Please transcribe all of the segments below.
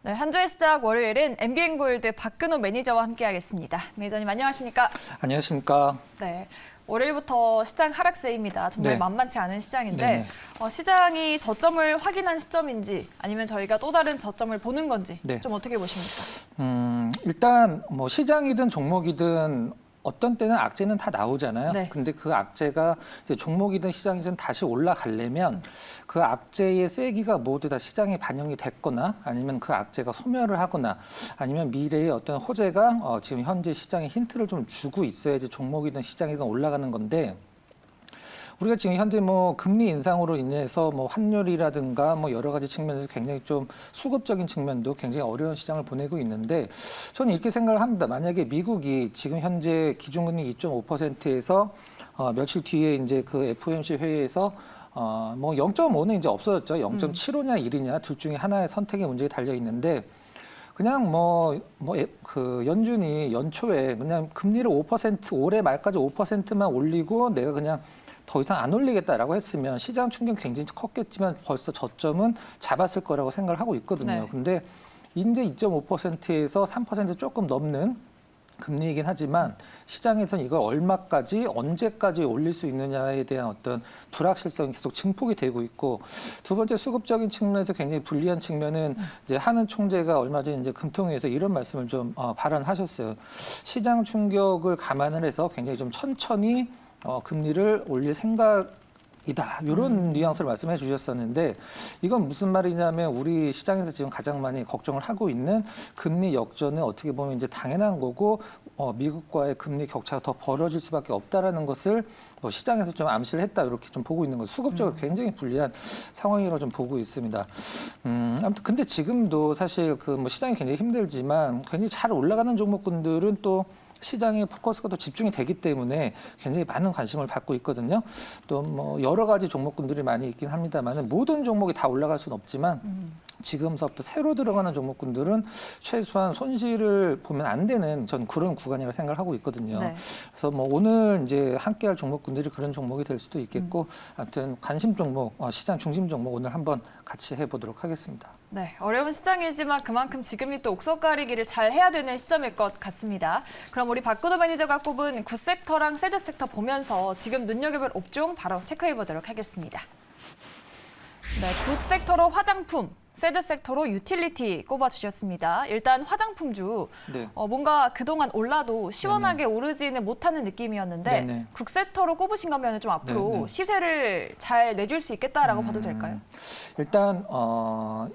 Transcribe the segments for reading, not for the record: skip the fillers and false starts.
네, 한 주의 시작 월요일은 MBN골드 박근호 매니저와 함께하겠습니다. 매니저님 안녕하십니까? 안녕하십니까? 네, 월요일부터 시장 하락세입니다. 정말 네. 만만치 않은 시장인데 네네. 시장이 저점을 확인한 시점인지 아니면 저희가 또 다른 저점을 보는 건지 네. 좀 어떻게 보십니까? 일단 뭐 시장이든 종목이든 어떤 때는 악재는 다 나오잖아요. 네. 근데 그 악재가 이제 종목이든 시장이든 다시 올라가려면 그 악재의 세기가 모두 다 시장에 반영이 됐거나 아니면 그 악재가 소멸을 하거나 아니면 미래의 어떤 호재가 지금 현재 시장에 힌트를 좀 주고 있어야지 종목이든 시장이든 올라가는 건데 우리가 지금 현재 뭐 금리 인상으로 인해서 뭐 환율이라든가 뭐 여러 가지 측면에서 굉장히 좀 수급적인 측면도 굉장히 어려운 시장을 보내고 있는데 저는 이렇게 생각을 합니다. 만약에 미국이 지금 현재 기준금리 2.5%에서 며칠 뒤에 이제 그 FOMC 회의에서 뭐 0.5는 이제 없어졌죠. 0.75냐 1이냐 둘 중에 하나의 선택의 문제에 달려 있는데 그냥 그 연준이 연초에 그냥 금리를 5% 올해 말까지 5%만 올리고 내가 그냥 더 이상 안 올리겠다라고 했으면 시장 충격 굉장히 컸겠지만 벌써 저점은 잡았을 거라고 생각을 하고 있거든요. 네. 근데 이제 2.5%에서 3% 조금 넘는 금리이긴 하지만 시장에서는 이걸 얼마까지 언제까지 올릴 수 있느냐에 대한 어떤 불확실성이 계속 증폭이 되고 있고 두 번째 수급적인 측면에서 굉장히 불리한 측면은 이제 하는 총재가 얼마 전에 이제 금통위에서 이런 말씀을 좀 발언하셨어요. 시장 충격을 감안을 해서 굉장히 좀 천천히 금리를 올릴 생각이다. 이런 뉘앙스를 말씀해 주셨었는데 이건 무슨 말이냐면 우리 시장에서 지금 가장 많이 걱정을 하고 있는 금리 역전은 어떻게 보면 이제 당연한 거고 미국과의 금리 격차가 더 벌어질 수밖에 없다라는 것을 뭐 시장에서 좀 암시를 했다 이렇게 좀 보고 있는 거 수급적으로 굉장히 불리한 상황이라고 좀 보고 있습니다. 아무튼 근데 지금도 사실 그 뭐 시장이 굉장히 힘들지만 굉장히 잘 올라가는 종목군들은 또 시장의 포커스가 더 집중이 되기 때문에 굉장히 많은 관심을 받고 있거든요. 또 뭐 여러 가지 종목군들이 많이 있긴 합니다만 모든 종목이 다 올라갈 수는 없지만 지금서부터 새로 들어가는 종목군들은 최소한 손실을 보면 안 되는 전 그런 구간이라고 생각을 하고 있거든요. 네. 그래서 뭐 오늘 이제 함께할 종목군들이 그런 종목이 될 수도 있겠고 아무튼 관심 종목, 시장 중심 종목 오늘 한번 같이 해보도록 하겠습니다. 네, 어려운 시장이지만 그만큼 지금이 또 옥석 가리기를 잘 해야 되는 시점일 것 같습니다. 그럼 우리 박근호 매니저가 꼽은 굿섹터랑 새드섹터 보면서 지금 눈여겨볼 업종 바로 체크해 보도록 하겠습니다. 네, 굿섹터로 화장품, 새드섹터로 유틸리티 꼽아주셨습니다. 일단 화장품주, 네. 뭔가 그동안 올라도 시원하게 오르지는 못하는 느낌이었는데 네네. 굿섹터로 꼽으신 거면 좀 앞으로 네네. 시세를 잘 내줄 수 있겠다라고 봐도 될까요? 일단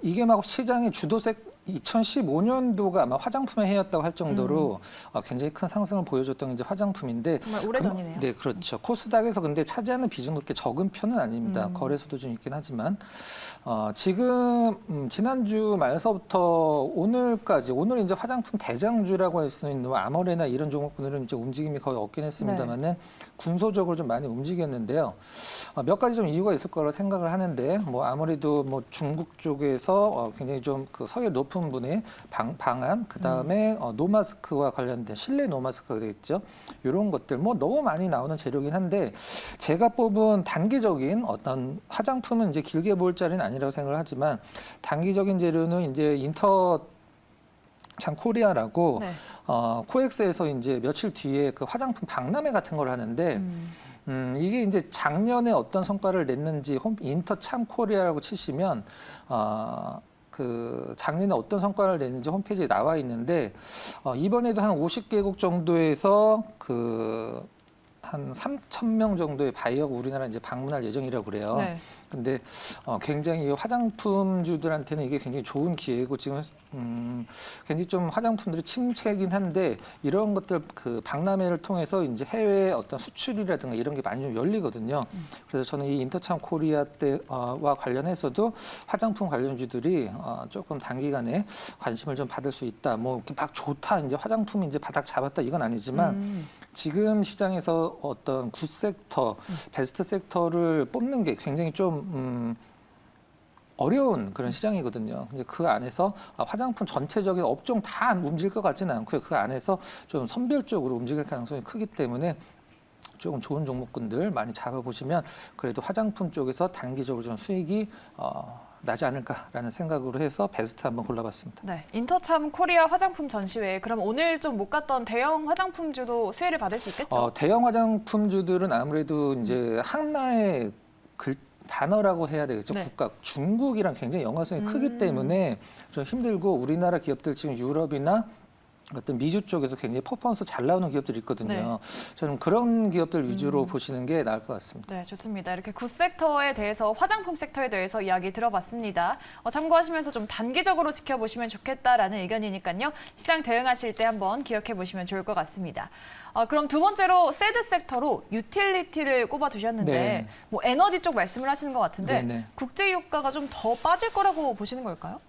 이게 막 시장의 주도색 2015년도가 아마 화장품의 해였다고 할 정도로 굉장히 큰 상승을 보여줬던 게 이제 화장품인데 정말 오래전이네요. 네, 그렇죠. 코스닥에서 근데 차지하는 비중은 그렇게 적은 편은 아닙니다. 거래소도 좀 있긴 하지만 지금 지난주 말서부터 오늘까지 오늘 이제 화장품 대장주라고 할 수 있는 뭐 아모레나 이런 종목군들은 이제 움직임이 거의 없긴 했습니다만은 군소적으로 좀 많이 움직였는데요. 몇 가지 좀 이유가 있을 거라고 생각을 하는데 뭐 아무래도 뭐 중국 쪽에서 굉장히 좀 그 서열 높은 분의 방안 그 다음에 노마스크와 관련된 실내 노마스크가 되겠죠. 이런 것들 뭐 너무 많이 나오는 재료긴 한데 제가 뽑은 단기적인 어떤 화장품은 이제 길게 볼 자리는 아니라고 생각을 하지만 단기적인 재료는 이제 인터참 코리아라고 네. 코엑스에서 이제 며칠 뒤에 그 화장품 박람회 같은 걸 하는데 이게 이제 작년에 어떤 성과를 냈는지 인터참 코리아라고 치시면 그 작년에 어떤 성과를 냈는지 홈페이지에 나와 있는데 이번에도 한 50개국 정도에서 그 한 3,000명 정도의 바이어가 우리나라 이제 방문할 예정이라고 그래요. 네. 근데 굉장히 화장품주들한테는 이게 굉장히 좋은 기회고 지금 굉장히 좀 화장품들이 침체이긴 한데 이런 것들 그 박람회를 통해서 이제 해외 어떤 수출이라든가 이런 게 많이 좀 열리거든요. 그래서 저는 이 인터참 코리아 때와 관련해서도 화장품 관련주들이 조금 단기간에 관심을 좀 받을 수 있다. 뭐 이렇게 막 좋다 이제 화장품이 이제 바닥 잡았다 이건 아니지만 지금 시장에서 어떤 굿 섹터, 베스트 섹터를 뽑는 게 굉장히 좀 어려운 그런 시장이거든요. 이제 그 안에서 화장품 전체적인 업종 다 움직일 것 같지는 않고요. 그 안에서 좀 선별적으로 움직일 가능성이 크기 때문에 조금 좋은 종목군들 많이 잡아보시면 그래도 화장품 쪽에서 단기적으로 좀 수익이 나지 않을까라는 생각으로 해서 베스트 한번 골라봤습니다. 네, 인터참 코리아 화장품 전시회. 그럼 오늘 좀 못 갔던 대형 화장품주도 수혜를 받을 수 있겠죠? 대형 화장품주들은 아무래도 이제 하나의 단어라고 해야 되겠죠. 네. 국가 중국이랑 굉장히 연관성이 크기 때문에 좀 힘들고 우리나라 기업들 지금 유럽이나 어떤 미주 쪽에서 굉장히 퍼포먼스 잘 나오는 기업들이 있거든요. 네. 저는 그런 기업들 위주로 보시는 게 나을 것 같습니다. 네, 좋습니다. 이렇게 굿섹터에 대해서, 화장품 섹터에 대해서 이야기 들어봤습니다. 참고하시면서 좀 단기적으로 지켜보시면 좋겠다라는 의견이니까요. 시장 대응하실 때 한번 기억해 보시면 좋을 것 같습니다. 그럼 두 번째로 새드 섹터로 유틸리티를 꼽아주셨는데 네. 뭐 에너지 쪽 말씀을 하시는 것 같은데 네네. 국제 유가가 좀 더 빠질 거라고 보시는 걸까요?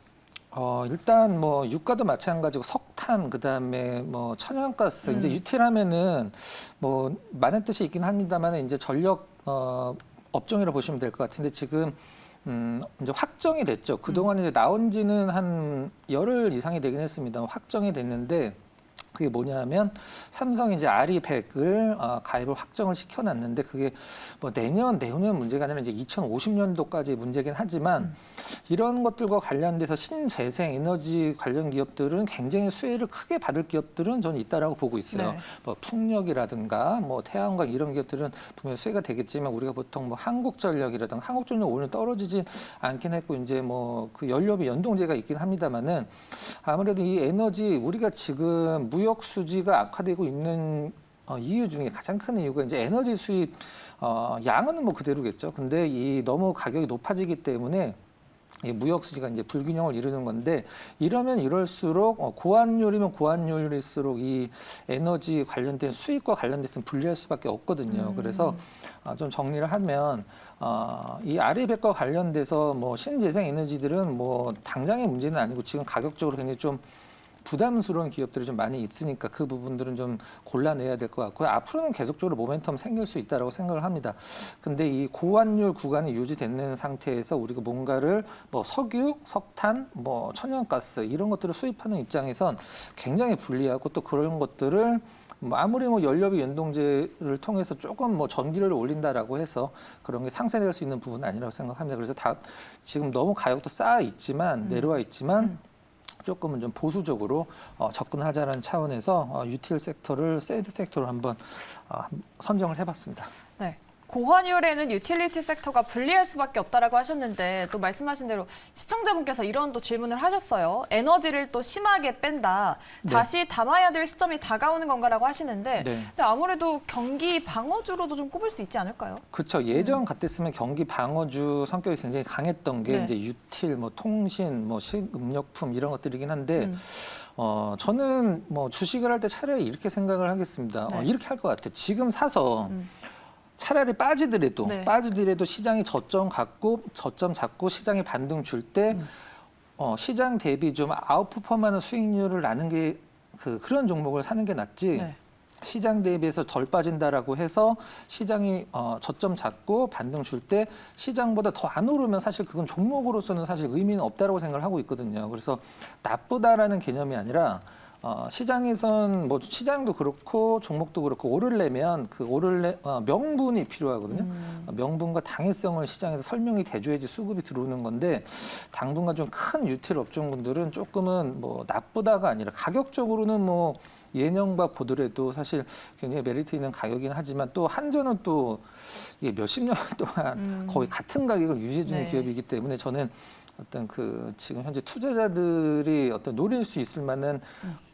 일단 뭐 유가도 마찬가지고 석탄 그다음에 뭐 천연가스 이제 유틸하면은 뭐 많은 뜻이 있긴 합니다만 이제 전력 업종이라고 보시면 될 것 같은데 지금 이제 확정이 됐죠. 그동안 이제 나온 지는 한 열흘 이상이 되긴 했습니다. 확정이 됐는데 그게 뭐냐면 삼성이 이제 아리100을 가입을 확정을 시켜놨는데 그게 뭐 내년 문제가 아니라 이제 2050년도까지 문제긴 하지만 이런 것들과 관련돼서 신재생 에너지 관련 기업들은 굉장히 수혜를 크게 받을 기업들은 저는 있다라고 보고 있어요. 네. 뭐 풍력이라든가 뭐 태양광 이런 기업들은 분명히 수혜가 되겠지만 우리가 보통 뭐 한국전력이라든가 한국전력 오늘 떨어지지 않긴 했고 이제 뭐 그 연료비 연동제가 있긴 합니다만은 아무래도 이 에너지 우리가 지금 무역 수지가 악화되고 있는 이유 중에 가장 큰 이유가 이제 에너지 수입 양은 뭐 그대로겠죠. 근데 이 너무 가격이 높아지기 때문에 이 무역 수지가 이제 불균형을 이루는 건데 이러면 이럴수록 고환율이면 고환율일수록 이 에너지 관련된 수익과 관련돼서 불리할 수밖에 없거든요. 그래서 좀 정리를 하면 이 아리백과 관련돼서 뭐 신재생 에너지들은 뭐 당장의 문제는 아니고 지금 가격적으로 굉장히 좀 부담스러운 기업들이 좀 많이 있으니까 그 부분들은 좀 골라내야 될 것 같고요. 앞으로는 계속적으로 모멘텀 생길 수 있다고 생각을 합니다. 근데 이 고환율 구간이 유지되는 상태에서 우리가 뭔가를 뭐 석유, 석탄, 뭐 천연가스 이런 것들을 수입하는 입장에선 굉장히 불리하고 또 그런 것들을 뭐 아무리 뭐 연료비 연동제를 통해서 조금 뭐 전기료를 올린다라고 해서 그런 게 상쇄될 수 있는 부분은 아니라고 생각합니다. 그래서 지금 너무 가격도 쌓여 있지만 내려와 있지만 조금은 좀 보수적으로 접근하자는 차원에서 유틸 섹터를 새드 섹터로 한번 선정을 해봤습니다. 네. 고환율에는 유틸리티 섹터가 불리할 수밖에 없다라고 하셨는데 또 말씀하신 대로 시청자분께서 이런 또 질문을 하셨어요. 에너지를 또 심하게 뺀다. 네. 다시 담아야 될 시점이 다가오는 건가라고 하시는데 네. 근데 아무래도 경기 방어주로도 좀 꼽을 수 있지 않을까요? 그렇죠. 예전 같았으면 경기 방어주 성격이 굉장히 강했던 게 네. 이제 유틸, 뭐 통신, 뭐 식음료품 이런 것들이긴 한데 저는 뭐 주식을 할 때 차라리 이렇게 생각을 하겠습니다. 네. 이렇게 할 것 같아요. 지금 사서 차라리 빠지더라도 시장이 저점 잡고 시장이 반등 줄 때 시장 대비 좀 아웃퍼폼하는 수익률을 나는 게 그런 종목을 사는 게 낫지. 네. 시장 대비해서 덜 빠진다라고 해서 시장이 저점 잡고 반등 줄 때 시장보다 더 안 오르면 사실 그건 종목으로서는 사실 의미는 없다라고 생각을 하고 있거든요. 그래서 나쁘다라는 개념이 아니라 시장에선 뭐 시장도 그렇고 종목도 그렇고 오르려면 명분이 필요하거든요. 명분과 당위성을 시장에서 설명이 돼줘야지 수급이 들어오는 건데 당분간 좀 큰 유틸 업종분들은 조금은 뭐 나쁘다가 아니라 가격적으로는 뭐 예년과 보더라도 사실 굉장히 메리트 있는 가격이긴 하지만 또 한전은 또 이게 몇십 년 동안 거의 같은 가격을 유지해주는 네. 기업이기 때문에 저는 어떤 지금 현재 투자자들이 어떤 노릴 수 있을 만한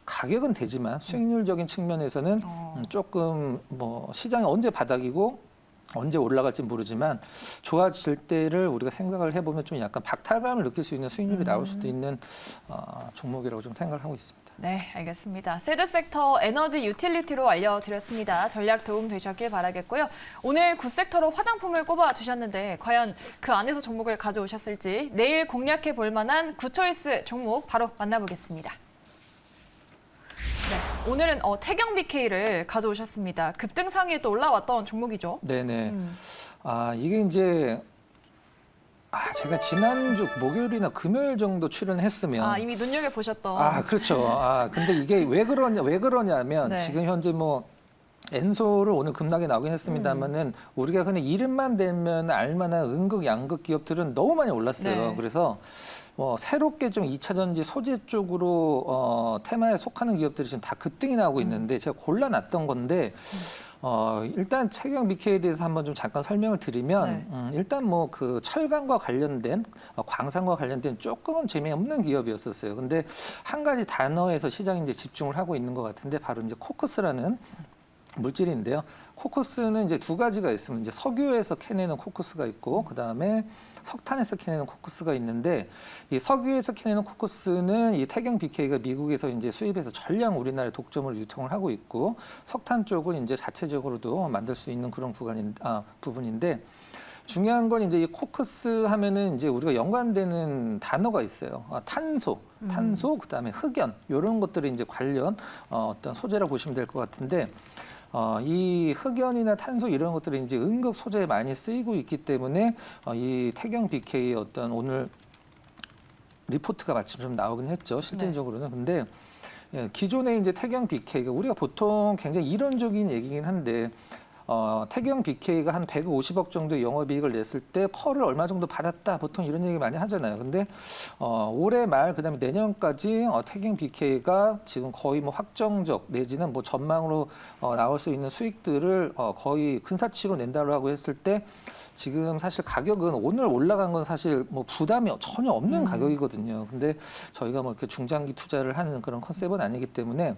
가격은 되지만 수익률적인 측면에서는 조금 뭐 시장이 언제 바닥이고 언제 올라갈지 모르지만 좋아질 때를 우리가 생각을 해보면 좀 약간 박탈감을 느낄 수 있는 수익률이 나올 수도 있는 종목이라고 좀 생각을 하고 있습니다. 네, 알겠습니다. 새드 섹터 에너지 유틸리티로 알려드렸습니다. 전략 도움 되셨길 바라겠고요. 오늘 굿섹터로 화장품을 꼽아주셨는데 과연 그 안에서 종목을 가져오셨을지 내일 공략해 볼 만한 굿초이스 종목 바로 만나보겠습니다. 네, 오늘은 태경 BK를 가져오셨습니다. 급등 상위에 또 올라왔던 종목이죠. 네네. 이게 이제 제가 지난주 목요일이나 금요일 정도 출연했으면 이미 눈여겨보셨던. 그렇죠. 근데 이게 왜 그러냐면 네. 지금 현재 뭐 엔소를 오늘 급락이 나오긴 했습니다만은 우리가 흔히 이름만 대면 알만한 음극, 양극 기업들은 너무 많이 올랐어요. 네. 그래서 새롭게 좀 2차 전지 소재 쪽으로 테마에 속하는 기업들이 지금 다 급등이 나오고 있는데 제가 골라놨던 건데 일단 태경 BK에 대해서 한번 좀 잠깐 설명을 드리면 일단 뭐 그 철강과 관련된 광산과 관련된 조금은 재미없는 기업이었었어요. 근데 한 가지 단어에서 시장이 이제 집중을 하고 있는 것 같은데 바로 이제 코크스라는 물질인데요. 코크스는 이제 두 가지가 있습니다. 이제 석유에서 캐내는 코크스가 있고, 그 다음에 석탄에서 캐내는 코크스가 있는데, 이 석유에서 캐내는 코크스는 이 태경 BK가 미국에서 이제 수입해서 전량 우리나라에 독점으로 유통을 하고 있고, 석탄 쪽은 이제 자체적으로도 만들 수 있는 그런 부분인데, 중요한 건 이제 이 코크스 하면은 이제 우리가 연관되는 단어가 있어요. 탄소, 그다음에 흑연 이런 것들이 이제 관련 어떤 소재라고 보시면 될 것 같은데. 이 흑연이나 탄소 이런 것들이 이제 음극 소재에 많이 쓰이고 있기 때문에 이 태경 BK의 어떤 오늘 리포트가 마침 좀 나오긴 했죠. 실질적으로는. 근데 기존에 이제 태경 BK가 우리가 보통 굉장히 이론적인 얘기긴 한데 태경 BK가 한 150억 정도의 영업이익을 냈을 때 펄을 얼마 정도 받았다 보통 이런 얘기 많이 하잖아요. 근데 올해 말 그다음에 내년까지 태경 BK가 지금 거의 뭐 확정적 내지는 뭐 전망으로 나올 수 있는 수익들을 거의 근사치로 낸다고 했을 때 지금 사실 가격은 오늘 올라간 건 사실 뭐 부담이 전혀 없는 가격이거든요. 근데 저희가 뭐 이렇게 중장기 투자를 하는 그런 컨셉은 아니기 때문에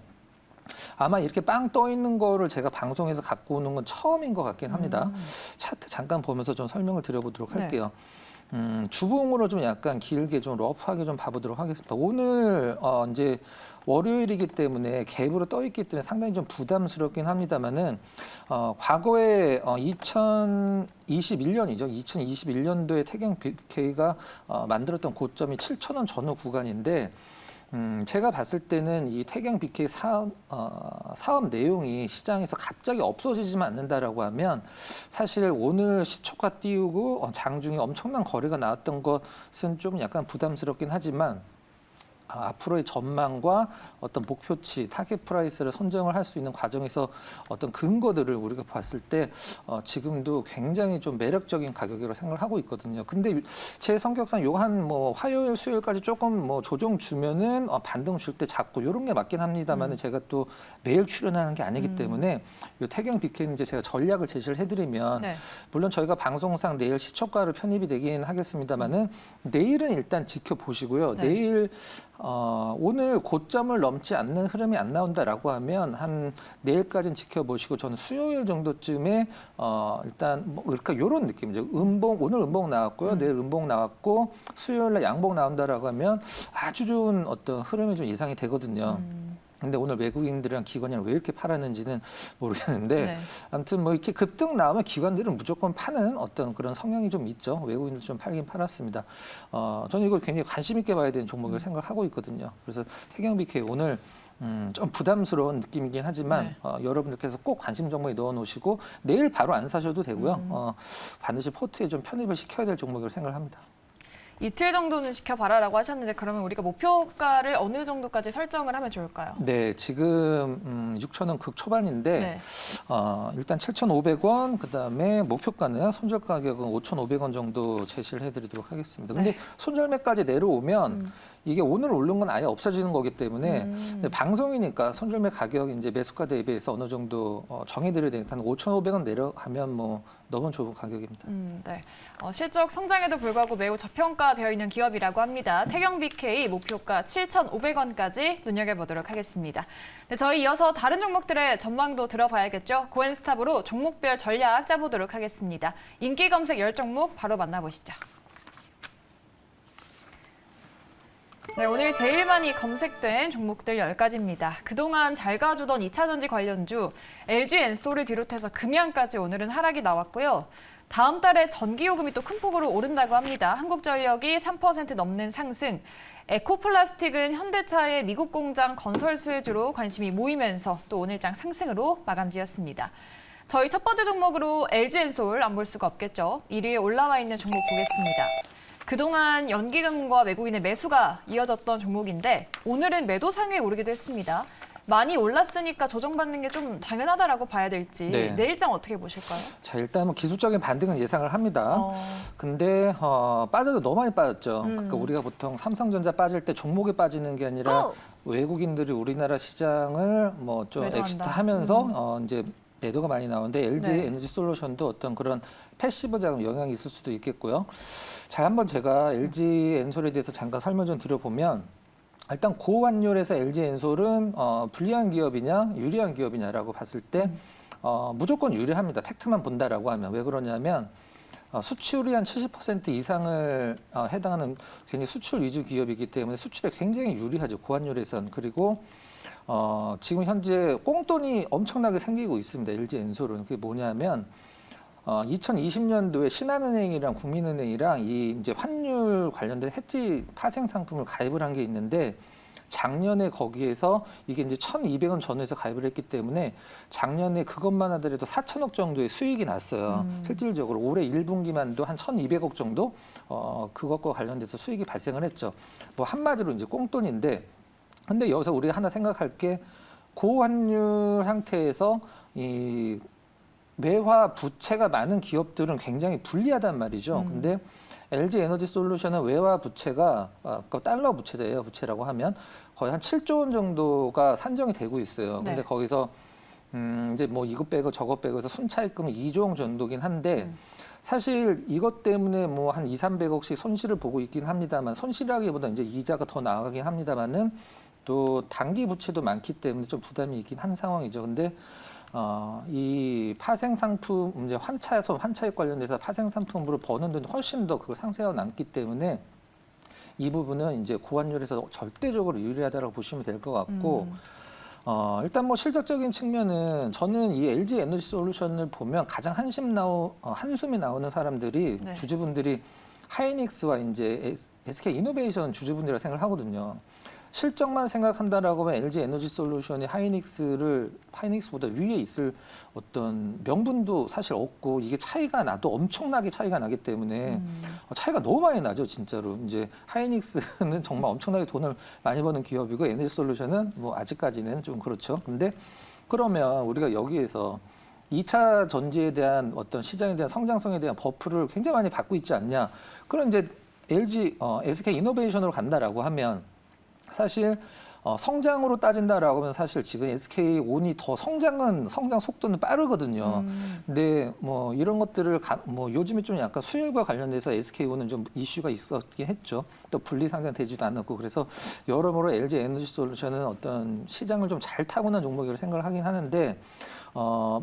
아마 이렇게 빵 떠 있는 거를 제가 방송에서 갖고 오는 건 처음인 것 같긴 합니다. 차트 잠깐 보면서 좀 설명을 드려보도록 할게요. 주봉으로 좀 약간 길게 좀 러프하게 좀 봐보도록 하겠습니다. 오늘 이제 월요일이기 때문에 갭으로 떠 있기 때문에 상당히 좀 부담스럽긴 합니다만은 과거에 2021년이죠. 2021년도에 태경 BK가 만들었던 고점이 7,000원 전후 구간인데. 제가 봤을 때는 이 태경 BK 사업 내용이 시장에서 갑자기 없어지지만 않는다라고 하면 사실 오늘 시초가 띄우고 장중에 엄청난 거래가 나왔던 것은 좀 약간 부담스럽긴 하지만 앞으로의 전망과 어떤 목표치, 타겟 프라이스를 선정을 할 수 있는 과정에서 어떤 근거들을 우리가 봤을 때 지금도 굉장히 좀 매력적인 가격이라고 생각을 하고 있거든요. 근데 제 성격상 요 한 뭐 화요일, 수요일까지 조금 뭐 조정 주면은 반등 줄 때 잡고 이런 게 맞긴 합니다만은 제가 또 매일 출연하는 게 아니기 때문에 요 태경 BK는 이제 제가 전략을 제시를 해드리면 물론 저희가 방송상 내일 시초가를 편입이 되긴 하겠습니다만은 내일은 일단 지켜보시고요. 내일 오늘 고점을 넘지 않는 흐름이 안 나온다라고 하면 한 내일까지는 지켜보시고 저는 수요일 정도쯤에 일단 뭐 그러니까 이런 느낌이죠. 오늘 음봉 나왔고요. 내일 음봉 나왔고 수요일날 양봉 나온다라고 하면 아주 좋은 어떤 흐름이 좀 예상이 되거든요. 근데 오늘 외국인들이랑 기관이랑 왜 이렇게 팔았는지는 모르겠는데 아무튼 뭐 이렇게 급등 나오면 기관들은 무조건 파는 어떤 그런 성향이 좀 있죠. 외국인들 좀 팔긴 팔았습니다. 저는 이걸 굉장히 관심 있게 봐야 되는 종목을 생각하고 있거든요. 그래서 태경 BK 오늘 좀 부담스러운 느낌이긴 하지만 여러분들께서 꼭 관심 종목에 넣어 놓으시고 내일 바로 안 사셔도 되고요. 반드시 포트에 좀 편입을 시켜야 될 종목이라고 생각을 합니다. 이틀 정도는 지켜봐라라고 하셨는데 그러면 우리가 목표가를 어느 정도까지 설정을 하면 좋을까요? 네, 지금 6,000원 극초반인데 일단 7,500원 그다음에 목표가는 손절 가격은 5,500원 정도 제시를 해드리도록 하겠습니다. 근데 손절매까지 내려오면 이게 오늘 오른 건 아예 없어지는 거기 때문에 방송이니까 손절매 가격 이제 매수가 대비해서 어느 정도 정해드려야 되니까 한 5,500원 내려가면 뭐 너무 좋은 가격입니다. 네. 실적 성장에도 불구하고 매우 저평가되어 있는 기업이라고 합니다. 태경 BK 목표가 7,500원까지 눈여겨보도록 하겠습니다. 네, 저희 이어서 다른 종목들의 전망도 들어봐야겠죠. 고엔스탑으로 종목별 전략 짜보도록 하겠습니다. 인기 검색 10종목 바로 만나보시죠. 네, 오늘 제일 많이 검색된 종목들 10가지입니다. 그동안 잘 가주던 2차전지 관련주, LG엔솔을 비롯해서 금양까지 오늘은 하락이 나왔고요. 다음 달에 전기요금이 또 큰 폭으로 오른다고 합니다. 한국전력이 3% 넘는 상승, 에코플라스틱은 현대차의 미국 공장 건설 수혜주로 관심이 모이면서 또 오늘장 상승으로 마감지었습니다. 저희 첫 번째 종목으로 LG엔솔 안 볼 수가 없겠죠. 1위에 올라와 있는 종목 보겠습니다. 그동안 연기금과 외국인의 매수가 이어졌던 종목인데 오늘은 매도 상위에 오르기도 했습니다. 많이 올랐으니까 조정받는 게 좀 당연하다라고 봐야 될지 네. 내일장 어떻게 보실까요? 자, 일단 뭐 기술적인 반등은 예상을 합니다. 근데 빠져도 너무 많이 빠졌죠. 그러니까 우리가 보통 삼성전자 빠질 때 종목이 빠지는 게 아니라 외국인들이 우리나라 시장을 뭐 좀 매도한다. 엑시트하면서 이제 매도가 많이 나오는데 LG 네. 에너지 솔루션도 어떤 그런 패시브 자금 영향이 있을 수도 있겠고요. 자, 한번 제가 LG 엔솔에 대해서 잠깐 설명 좀 드려보면 일단 고환율에서 LG 엔솔은 불리한 기업이냐 유리한 기업이냐라고 봤을 때 무조건 유리합니다. 팩트만 본다라고 하면 왜 그러냐면 수출이 한 70% 이상을 해당하는 굉장히 수출 위주 기업이기 때문에 수출에 굉장히 유리하죠. 고환율에선. 그리고 지금 현재 꽁돈이 엄청나게 생기고 있습니다. LG 엔솔은. 그게 뭐냐면 2020년도에 신한은행이랑 국민은행이랑 이 이제 환율 관련된 해지 파생 상품을 가입을 한 게 있는데 작년에 거기에서 이게 이제 1,200원 전후에서 가입을 했기 때문에 작년에 그것만 하더라도 4천억 정도의 수익이 났어요. 실질적으로 올해 1분기만도 한 1,200억 정도 그것과 관련돼서 수익이 발생을 했죠. 뭐 한마디로 이제 꽁돈인데 근데 여기서 우리가 하나 생각할 게 고환율 상태에서 이 외화 부채가 많은 기업들은 굉장히 불리하단 말이죠. 근데 LG 에너지 솔루션은 외화 부채가 그 달러 부채예요. 부채라고 하면 거의 한 7조 원 정도가 산정이 되고 있어요. 근데 네. 거기서 이제 뭐 이것 빼고 저것 빼고 해서 순차익금이 2조 원 정도긴 한데 사실 이것 때문에 뭐 한 2, 300억씩 손실을 보고 있긴 합니다만 손실하기보다 이제 이자가 더 나가긴 합니다만은 또 단기 부채도 많기 때문에 좀 부담이 있긴 한 상황이죠. 근데 이 파생 상품 이제 환차익 관련돼서 파생 상품으로 버는 돈이 훨씬 더 그걸 상쇄하고 남기 때문에 이 부분은 이제 고환율에서 절대적으로 유리하다고 보시면 될 것 같고 일단 뭐 실적적인 측면은 저는 이 LG 에너지 솔루션을 보면 가장 한숨이 나오는 사람들이 네. 주주분들이 하이닉스와 이제 SK 이노베이션 주주분들이라 생각을 하거든요. 실적만 생각한다라고 하면 LG 에너지 솔루션이 하이닉스보다 위에 있을 어떤 명분도 사실 없고 이게 차이가 나도 엄청나게 차이가 나기 때문에 차이가 너무 많이 나죠, 진짜로. 이제 하이닉스는 정말 엄청나게 돈을 많이 버는 기업이고 에너지 솔루션은 뭐 아직까지는 좀 그렇죠. 근데 그러면 우리가 여기에서 2차 전지에 대한 어떤 시장에 대한 성장성에 대한 버프를 굉장히 많이 받고 있지 않냐. 그럼 이제 SK 이노베이션으로 간다라고 하면 사실 성장으로 따진다라고 하면 사실 지금 SK온이 더 성장 속도는 빠르거든요. 근데 뭐 이런 것들을 뭐 요즘에 좀 약간 수율과 관련돼서 SK온은 좀 이슈가 있었긴 했죠. 또 분리 상장되지도 않았고 그래서 여러모로 LG 에너지 솔루션은 어떤 시장을 좀 잘 타고난 종목이라고 생각을 하긴 하는데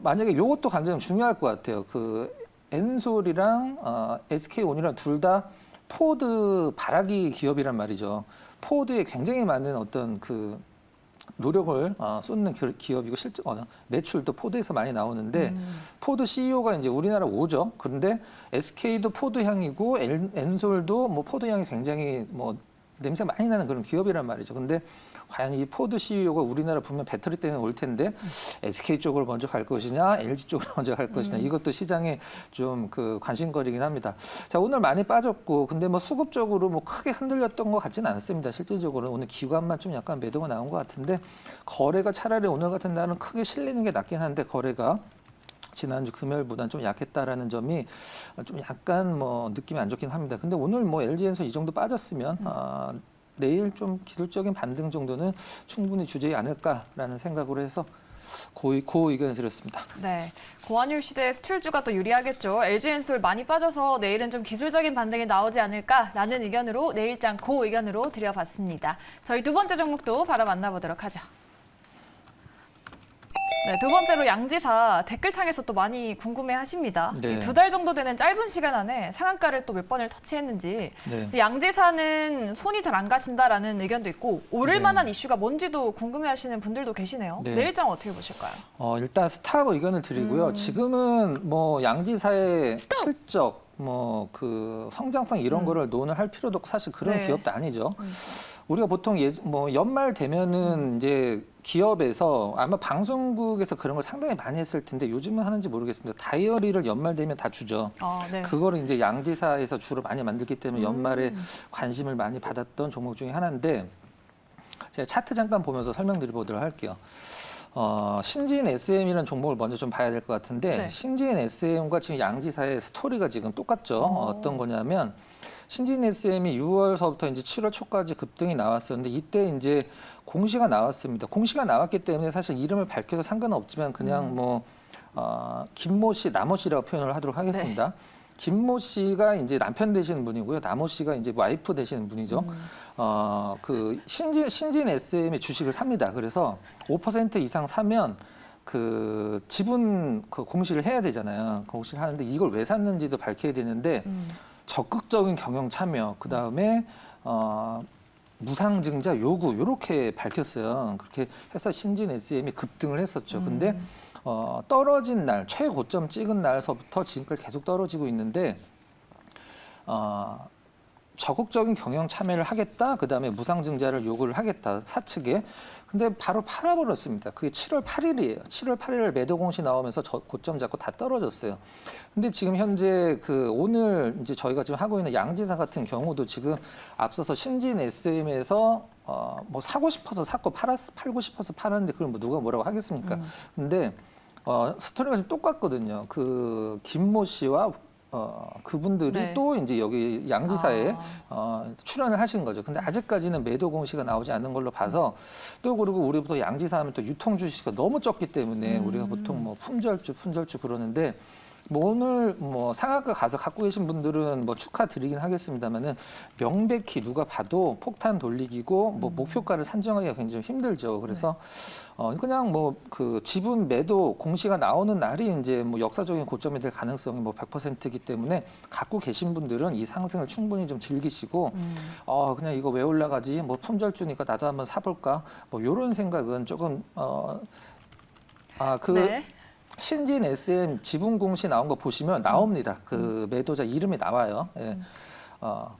만약에 이것도 굉장히 중요할 것 같아요. 그 엔솔이랑 SK온이랑 둘 다 포드 발화기 기업이란 말이죠. 포드에 굉장히 많은 어떤 그 노력을 쏟는 기업이고 매출도 포드에서 많이 나오는데 포드 CEO가 이제 우리나라 오죠. 그런데 SK도 포드 향이고 엔솔도 뭐 포드 향이 굉장히 뭐 냄새 많이 나는 그런 기업이란 말이죠. 근데 과연 이 포드 CEO가 우리나라 분명 배터리 때문에 올 텐데 SK 쪽으로 먼저 갈 것이냐, LG 쪽으로 먼저 갈 것이냐 이것도 시장에 좀 그 관심거리긴 합니다. 자, 오늘 많이 빠졌고 근데 뭐 수급적으로 뭐 크게 흔들렸던 것 같지는 않습니다. 실질적으로 오늘 기관만 좀 약간 매도가 나온 것 같은데 거래가 차라리 오늘 같은 날은 크게 실리는 게 낫긴 한데 거래가 지난주 금요일보다는 좀 약했다라는 점이 좀 약간 뭐 느낌이 안 좋긴 합니다. 근데 오늘 뭐 LG엔솔 이 정도 빠졌으면 내일 좀 기술적인 반등 정도는 충분히 주지 않을까라는 생각으로 해서 고 의견을 드렸습니다. 네, 고환율 시대에 수출주가 또 유리하겠죠. LG엔솔 많이 빠져서 내일은 좀 기술적인 반등이 나오지 않을까라는 의견으로 내일장 고 의견으로 드려봤습니다. 저희 두 번째 종목도 바로 만나보도록 하죠. 네, 두 번째로 양지사 댓글창에서 또 많이 궁금해하십니다. 네. 2달 정도 되는 짧은 시간 안에 상한가를 또 몇 번을 터치했는지 네. 양지사는 손이 잘 안 가신다라는 의견도 있고 오를 네. 만한 이슈가 뭔지도 궁금해하시는 분들도 계시네요. 네. 내일장 어떻게 보실까요? 일단 스탑 의견을 드리고요. 지금은 뭐 양지사의 실적, 뭐 그 성장성 이런 거를 논할 필요도 없고 사실 그런 네. 기업도 아니죠. 우리가 보통 뭐 연말 되면은 이제 기업에서 아마 방송국에서 그런 걸 상당히 많이 했을 텐데 요즘은 하는지 모르겠습니다. 다이어리를 연말 되면 다 주죠. 네. 그거를 이제 양지사에서 주로 많이 만들기 때문에 연말에 관심을 많이 받았던 종목 중에 하나인데 제가 차트 잠깐 보면서 설명드려보도록 할게요. 신진 SM이라는 종목을 먼저 좀 봐야 될 것 같은데 네. 신진 SM과 지금 양지사의 스토리가 지금 똑같죠. 어떤 거냐면 신진 SM이 6월서부터 이제 7월 초까지 급등이 나왔었는데 이때 이제 공시가 나왔습니다. 공시가 나왔기 때문에 사실 이름을 밝혀도 상관은 없지만 그냥 김모 씨, 남모 씨라고 표현을 하도록 하겠습니다. 김모 씨가 이제 남편 되시는 분이고요. 남모 씨가 이제 와이프 되시는 분이죠. 그 신진 SM의 주식을 삽니다. 그래서 5% 이상 사면 그 지분 그 공시를 해야 되잖아요. 공시를 하는데 이걸 왜 샀는지도 밝혀야 되는데 적극적인 경영 참여, 그 다음에 무상증자 요구 이렇게 밝혔어요. 그렇게 해서 신진 SM이 급등을 했었죠. 근데 떨어진 날 최고점 찍은 날서부터 지금까지 계속 떨어지고 있는데 적극적인 경영 참여를 하겠다. 그다음에 무상증자를 요구를 하겠다. 사측에. 근데 바로 팔아버렸습니다. 그게 7월 8일이에요. 7월 8일 매도 공시 나오면서 고점 잡고 다 떨어졌어요. 근데 지금 현재 그 오늘 이제 저희가 지금 하고 있는 양지사 같은 경우도 지금 앞서서 신진 SM에서 뭐 사고 싶어서 샀고 팔고 싶어서 팔았는데 그걸 뭐 누가 뭐라고 하겠습니까? 근데 스토리가 좀 똑같거든요. 그 김모 씨와 그분들이 네. 또 이제 여기 양지사에 출연을 하신 거죠. 근데 아직까지는 매도 공시가 나오지 않는 걸로 봐서 또 그리고 우리부터 양지사 하면 또 유통 주식이 너무 적기 때문에 우리가 보통 뭐 품절주 그러는데 뭐 오늘 뭐 상한가 가서 갖고 계신 분들은 뭐 축하드리긴 하겠습니다만은 명백히 누가 봐도 폭탄 돌리기고 뭐 목표가를 산정하기가 굉장히 힘들죠. 그래서 그냥 뭐 그 지분 매도 공시가 나오는 날이 이제 뭐 역사적인 고점이 될 가능성이 뭐 100%이기 때문에 갖고 계신 분들은 이 상승을 충분히 좀 즐기시고 그냥 이거 왜 올라가지? 뭐 품절주니까 나도 한번 사볼까? 뭐 이런 생각은 조금 네. 신진 SM 지분 공시 나온 거 보시면 나옵니다. 그 매도자 이름이 나와요. 예.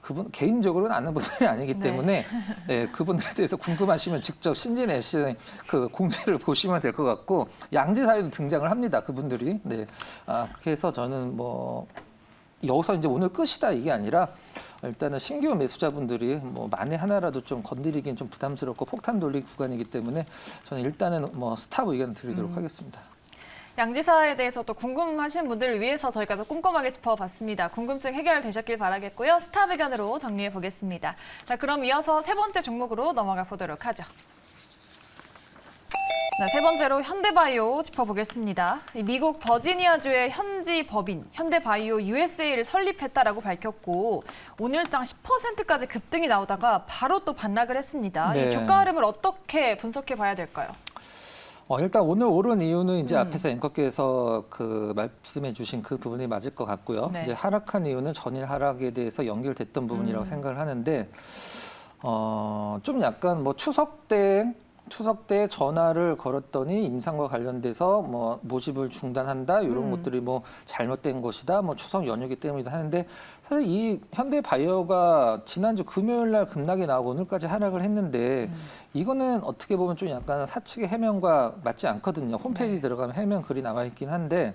그분 개인적으로는 아는 분들이 아니기 때문에 예, 그분들에 대해서 궁금하시면 직접 신진 SM 그 공시를 보시면 될 것 같고 양지사에도 등장을 합니다. 그분들이. 네. 그렇게 해서 저는 뭐 여기서 이제 오늘 끝이다 이게 아니라 일단은 신규 매수자분들이 뭐 만에 하나라도 좀 건드리기는 좀 부담스럽고 폭탄 돌리기 구간이기 때문에 저는 일단은 뭐 스탑 의견 드리도록 하겠습니다. 양지사에 대해서 또 궁금하신 분들을 위해서 저희가 더 꼼꼼하게 짚어봤습니다. 궁금증 해결되셨길 바라겠고요. 스탑 의견으로 정리해 보겠습니다. 자, 그럼 이어서 세 번째 종목으로 넘어가 보도록 하죠. 네, 세 번째로 현대바이오 짚어보겠습니다. 미국 버지니아주의 현지 법인 현대바이오 USA를 설립했다라고 밝혔고 오늘장 10%까지 급등이 나오다가 바로 또 반락을 했습니다. 네. 이 주가 흐름을 어떻게 분석해 봐야 될까요? 일단 오늘 오른 이유는 이제 앞에서 앵커께서 그 말씀해 주신 그 부분이 맞을 것 같고요. 네. 이제 하락한 이유는 전일 하락에 대해서 연결됐던 부분이라고 생각을 하는데, 좀 약간 뭐 추석 때 전화를 걸었더니 임상과 관련돼서 뭐 모집을 중단한다 이런 것들이 뭐 잘못된 것이다 뭐 추석 연휴기 때문이다 하는데 사실 이 현대바이오가 지난주 금요일 날 급락이 나오고 오늘까지 하락을 했는데 이거는 어떻게 보면 좀 약간 사측의 해명과 맞지 않거든요. 홈페이지 들어가면 해명 글이 나와 있긴 한데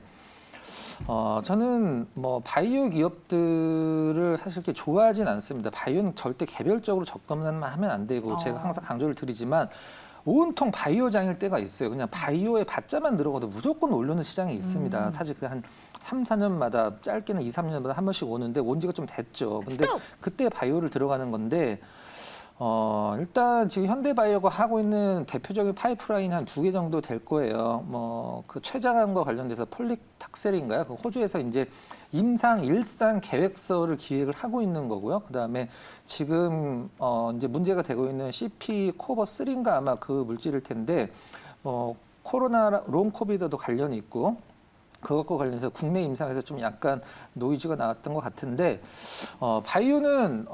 저는 뭐 바이오 기업들을 사실 그렇게 좋아하진 않습니다. 바이오는 절대 개별적으로 접근만 하면 안 되고 제가 항상 강조를 드리지만 온통 바이오장일 때가 있어요. 그냥 바이오에 받자만 들어가도 무조건 오르는 시장이 있습니다. 사실 그 한 3, 4년마다 짧게는 2, 3년마다 한 번씩 오는데 온 지가 좀 됐죠. 근데 그때 바이오를 들어가는 건데 일단 지금 현대바이오가 하고 있는 대표적인 파이프라인 한 2개 정도 될 거예요. 뭐 그 췌장암과 관련돼서 폴릭탁셀인가요? 그 호주에서 이제 임상 일상 계획서를 기획을 하고 있는 거고요. 그다음에 지금 이제 문제가 되고 있는 CP 코버 3인가 아마 그 물질일 텐데 뭐 코로나 롱 코비드도 관련이 있고 그것과 관련해서 국내 임상에서 좀 약간 노이즈가 나왔던 것 같은데 바이오는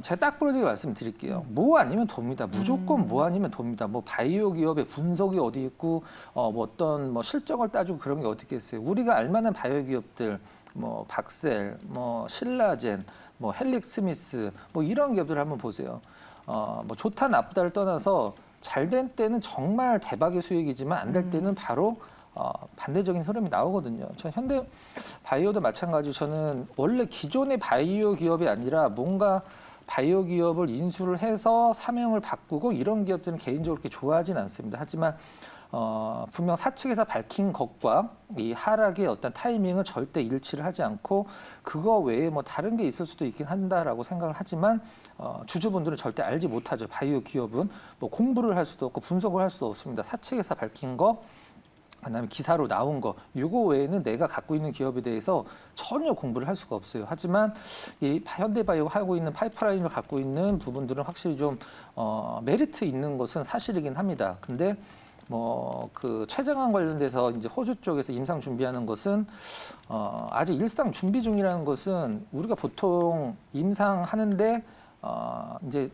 제가 딱 부러지게 말씀드릴게요. 뭐 아니면 돕니다. 무조건 뭐 아니면 돕니다. 뭐 바이오 기업의 분석이 어디 있고 뭐 어떤 뭐 실적을 따지고 그런 게 어디 있겠어요. 우리가 알만한 바이오 기업들 뭐 박셀, 뭐 신라젠, 뭐 헬릭스미스 뭐 이런 기업들 한번 보세요. 뭐 좋다 나쁘다를 떠나서 잘 된 때는 정말 대박의 수익이지만 안 될 때는 바로 반대적인 흐름이 나오거든요. 저 현대 바이오도 마찬가지로 저는 원래 기존의 바이오 기업이 아니라 뭔가 바이오 기업을 인수를 해서 사명을 바꾸고 이런 기업들은 개인적으로 그렇게 좋아하진 않습니다. 하지만 분명 사측에서 밝힌 것과 이 하락의 어떤 타이밍은 절대 일치를 하지 않고 그거 외에 뭐 다른 게 있을 수도 있긴 한다라고 생각을 하지만 주주분들은 절대 알지 못하죠. 바이오 기업은 뭐 공부를 할 수도 없고 분석을 할 수도 없습니다. 사측에서 밝힌 거 그다음에 기사로 나온 거 이거 외에는 내가 갖고 있는 기업에 대해서 전혀 공부를 할 수가 없어요. 하지만 이 현대바이오가 하고 있는 파이프라인을 갖고 있는 부분들은 확실히 좀 메리트 있는 것은 사실이긴 합니다. 근데 뭐 그 췌장암 관련돼서 이제 호주 쪽에서 임상 준비하는 것은 아직 일상 준비 중이라는 것은 우리가 보통 임상하는데 이제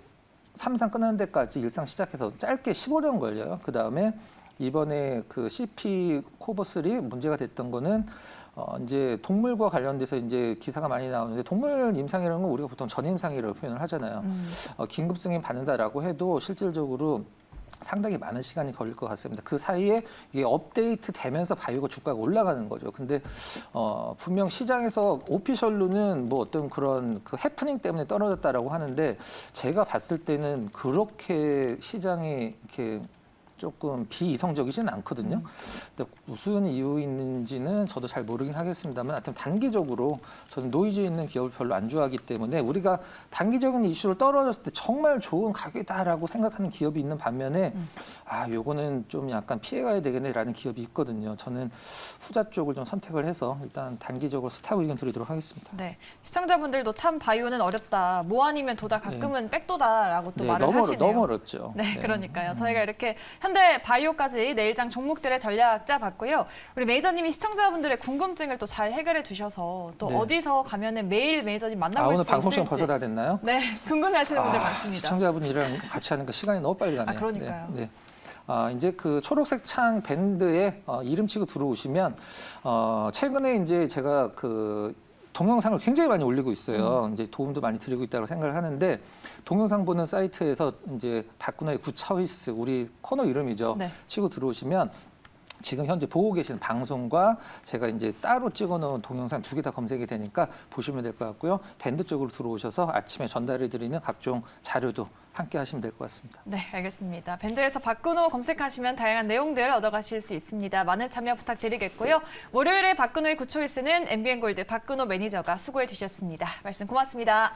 3상 끝나는 데까지 일상 시작해서 짧게 15년 걸려요. 그 다음에 이번에 그 CP 코버3 문제가 됐던 거는 이제 동물과 관련돼서 이제 기사가 많이 나오는데 동물 임상이라는 건 우리가 보통 전임상이라고 표현을 하잖아요. 긴급 승인 받는다라고 해도 실질적으로 상당히 많은 시간이 걸릴 것 같습니다. 그 사이에 이게 업데이트 되면서 바이오가 주가가 올라가는 거죠. 근데 분명 시장에서 오피셜로는 뭐 어떤 그런 그 해프닝 때문에 떨어졌다라고 하는데 제가 봤을 때는 그렇게 시장에 이렇게 조금 비이성적이지는 않거든요. 근데 무슨 이유 있는지는 저도 잘 모르긴 하겠습니다만, 하여튼 단기적으로 저는 노이즈 있는 기업을 별로 안 좋아하기 때문에 우리가 단기적인 이슈로 떨어졌을 때 정말 좋은 가격이다라고 생각하는 기업이 있는 반면에 요거는 좀 약간 피해가야 되겠네라는 기업이 있거든요. 저는 후자 쪽을 좀 선택을 해서 일단 단기적으로 스탑 의견 드리도록 하겠습니다. 네, 시청자분들도 참 바이오는 어렵다. 뭐 아니면 도다 가끔은 백도다라고 또 말을 하시네요. 너무 어렵죠. 네, 그러니까요. 저희가 이렇게 현대 바이오까지 내일장 종목들의 전략 짜봤고요. 우리 매니저님이 시청자분들의 궁금증을 또 잘 해결해 주셔서 또 어디서 가면은 매일 매니저님 만나볼 수 오늘 있을지. 방송 시간 벌써 다 됐나요? 네, 궁금해하시는 분들 많습니다. 시청자분이랑 같이 하니까 시간이 너무 빨리 가네요. 그러니까요. 네. 이제 그 초록색 창 밴드에 이름 치고 들어오시면 최근에 이제 제가 그 동영상을 굉장히 많이 올리고 있어요. 이제 도움도 많이 드리고 있다고 생각을 하는데 동영상 보는 사이트에서 이제 박근호의 굿초이스 우리 코너 이름이죠. 네. 치고 들어오시면 지금 현재 보고 계시는 방송과 제가 이제 따로 찍어놓은 동영상 두 개 다 검색이 되니까 보시면 될 것 같고요. 밴드 쪽으로 들어오셔서 아침에 전달해드리는 각종 자료도 함께 하시면 될 것 같습니다. 네, 알겠습니다. 밴드에서 박근호 검색하시면 다양한 내용들 얻어가실 수 있습니다. 많은 참여 부탁드리겠고요. 월요일에 박근호의 구초일스는 MBN골드 박근호 매니저가 수고해 주셨습니다. 말씀 고맙습니다.